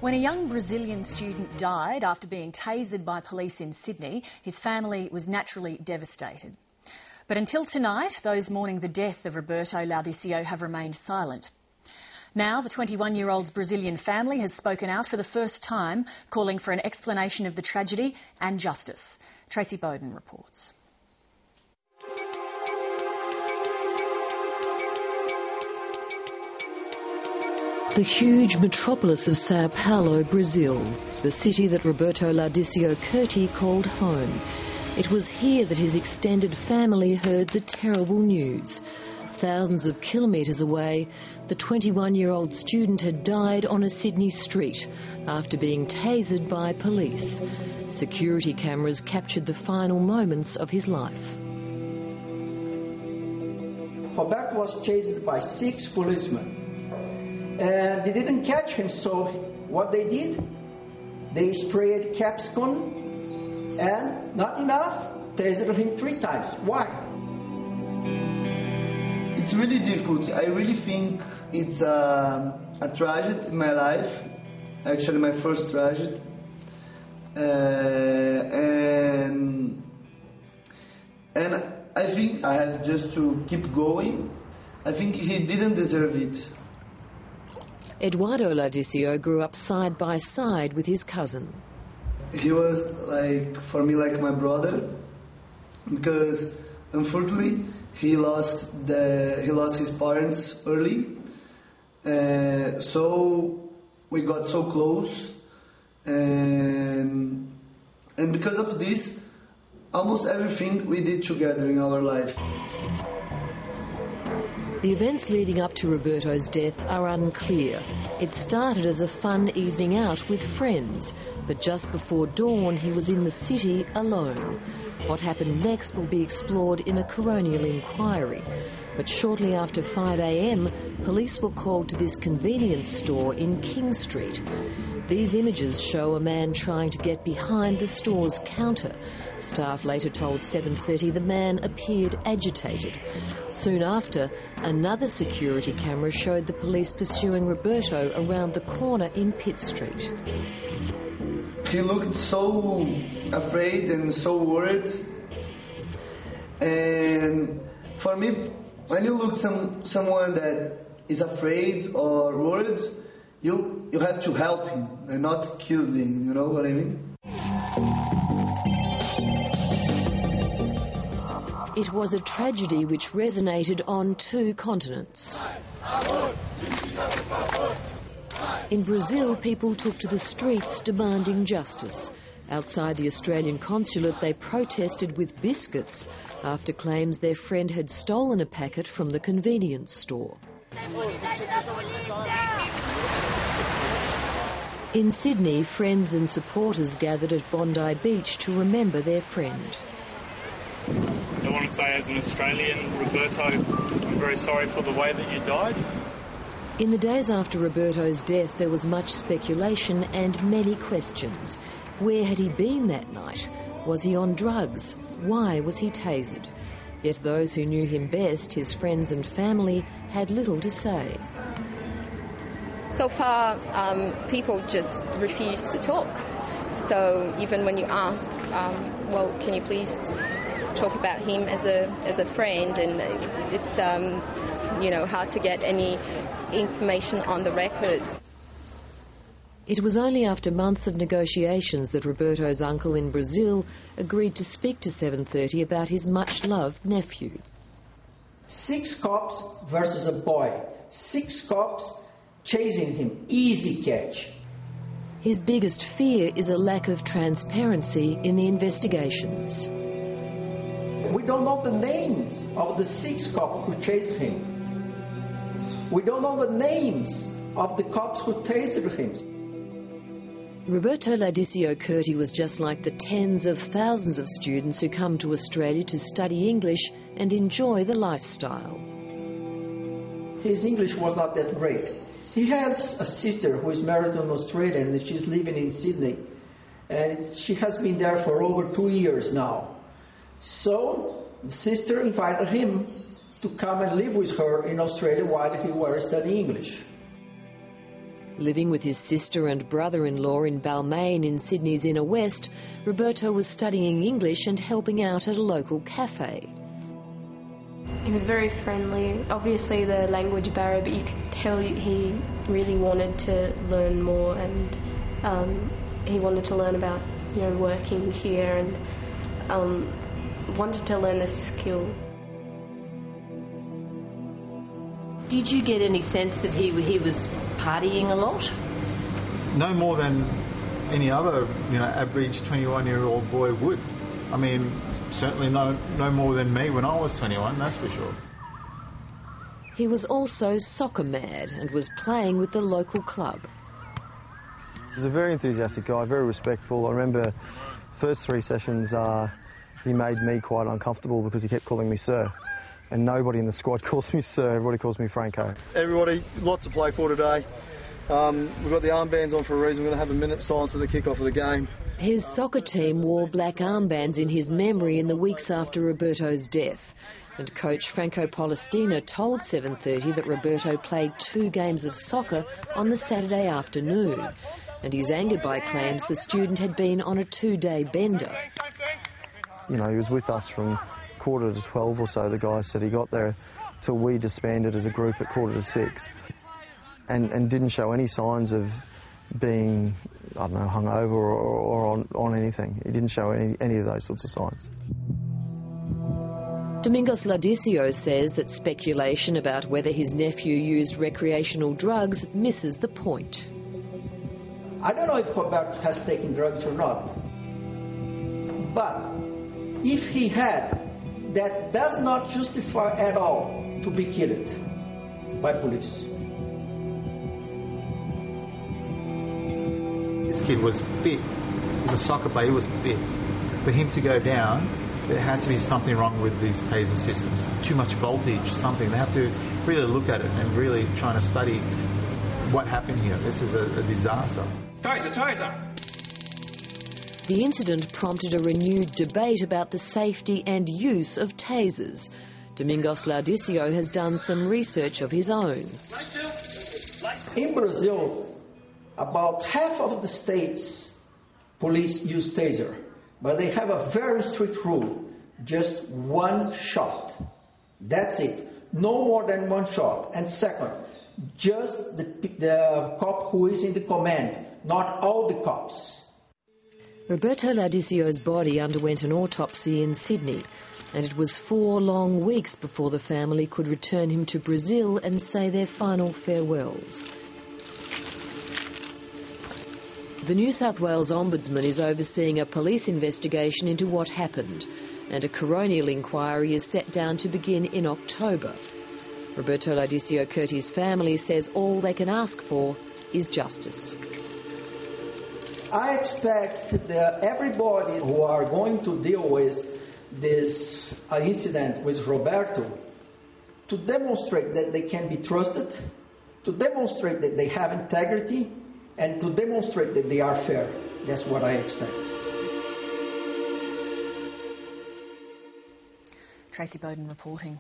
When a young Brazilian student died after being tasered by police in Sydney, his family was naturally devastated. But until tonight, those mourning the death of Roberto Laudisio have remained silent. Now, the 21-year-old's Brazilian family has spoken out for the first time, calling for an explanation of the tragedy and justice. Tracy Bowden reports. The huge metropolis of Sao Paulo, Brazil, the city that Roberto Laudisio Curti called home. It was here that his extended family heard the terrible news. Thousands of kilometres away, the 21-year-old student had died on a Sydney street after being tasered by police. Security cameras captured the final moments of his life. Roberto was chased by 6 policemen. And they didn't catch him, so what they did, they sprayed capsicum, and not enough, tasered him 3 times. Why? It's really difficult. I really think it's a tragedy in my life, actually my first tragedy. And I think I have just to keep going. I think he didn't deserve it. Eduardo Laudisio grew up side by side with his cousin. He was for me like my brother, because unfortunately he lost his parents early, so we got so close, and because of this, almost everything we did together in our lives. The events leading up to Roberto's death are unclear. It started as a fun evening out with friends, but just before dawn he was in the city alone. What happened next will be explored in a coronial inquiry. But shortly after 5 a.m, police were called to this convenience store in King Street. These images show a man trying to get behind the store's counter. Staff later told 7:30 the man appeared agitated. Soon after, another security camera showed the police pursuing Roberto around the corner in Pitt Street. He looked so afraid and so worried. And for me, when you look someone that is afraid or worried, you have to help him and not kill him, you know what I mean? It was a tragedy which resonated on 2 continents. In Brazil, people took to the streets demanding justice. Outside the Australian consulate, they protested with biscuits after claims their friend had stolen a packet from the convenience store. In Sydney, friends and supporters gathered at Bondi Beach to remember their friend. I want to say, as an Australian, Roberto, I'm very sorry for the way that you died. In the days after Roberto's death, there was much speculation and many questions. Where had he been that night? Was he on drugs? Why was he tasered? Yet those who knew him best, his friends and family, had little to say. So far, people just refuse to talk. So even when you ask, well, can you please talk about him as a friend, and it's hard to get any information on the records. It was only after months of negotiations that Roberto's uncle in Brazil agreed to speak to 7:30 about his much-loved nephew. 6 cops versus a boy. 6 cops chasing him. Easy catch. His biggest fear is a lack of transparency in the investigations. We don't know the names of the 6 cops who chased him. We don't know the names of the cops who tasered him. Roberto Laudisio Curti was just like the tens of thousands of students who come to Australia to study English and enjoy the lifestyle. His English was not that great. He has a sister who is married to an Australian, and she's living in Sydney. And she has been there for over 2 years now. So the sister invited him to come and live with her in Australia while he was studying English. Living with his sister and brother-in-law in Balmain in Sydney's inner west, Roberto was studying English and helping out at a local cafe. He was very friendly. Obviously the language barrier, but you could tell he really wanted to learn more, and he wanted to learn about, working here, and wanted to learn a skill. Did you get any sense that he was partying a lot? No more than any other, average 21-year-old boy would. I mean, certainly no more than me when I was 21, that's for sure. He was also soccer mad and was playing with the local club. He was a very enthusiastic guy, very respectful. I remember first 3 sessions he made me quite uncomfortable because he kept calling me sir. And nobody in the squad calls me sir, everybody calls me Franco. Everybody, lots to play for today. We've got the armbands on for a reason. We're going to have a minute's silence at the kick-off of the game. His soccer team wore black armbands in his memory in the weeks after Roberto's death. And coach Franco Polestina told 7:30 that Roberto played 2 games of soccer on the Saturday afternoon. And he's angered by claims the student had been on a 2-day bender. He was with us from 11:45 or so, the guy said. He got there till we disbanded as a group at 6:45 and didn't show any signs of being, hungover or on anything. He didn't show any of those sorts of signs. Domingos Laudisio says that speculation about whether his nephew used recreational drugs misses the point. I don't know if Roberto has taken drugs or not, but if he had, that does not justify at all to be killed by police. This kid was fit. He was a soccer player, he was fit. For him to go down, there has to be something wrong with these taser systems. Too much voltage, something. They have to really look at it and really try to study what happened here. This is a disaster. Taser, taser! The incident prompted a renewed debate about the safety and use of tasers. Domingos Laudisio has done some research of his own. In Brazil, about half of the states police use taser, but they have a very strict rule: just 1 shot. That's it. No more than 1 shot. And second, just the cop who is in the command, not all the cops. Roberto Laudisio's body underwent an autopsy in Sydney, and it was 4 long weeks before the family could return him to Brazil and say their final farewells. The New South Wales Ombudsman is overseeing a police investigation into what happened, and a coronial inquiry is set down to begin in October. Roberto Laudisio Curti's family says all they can ask for is justice. I expect that everybody who are going to deal with this incident with Roberto to demonstrate that they can be trusted, to demonstrate that they have integrity, and to demonstrate that they are fair. That's what I expect. Tracy Bowden reporting.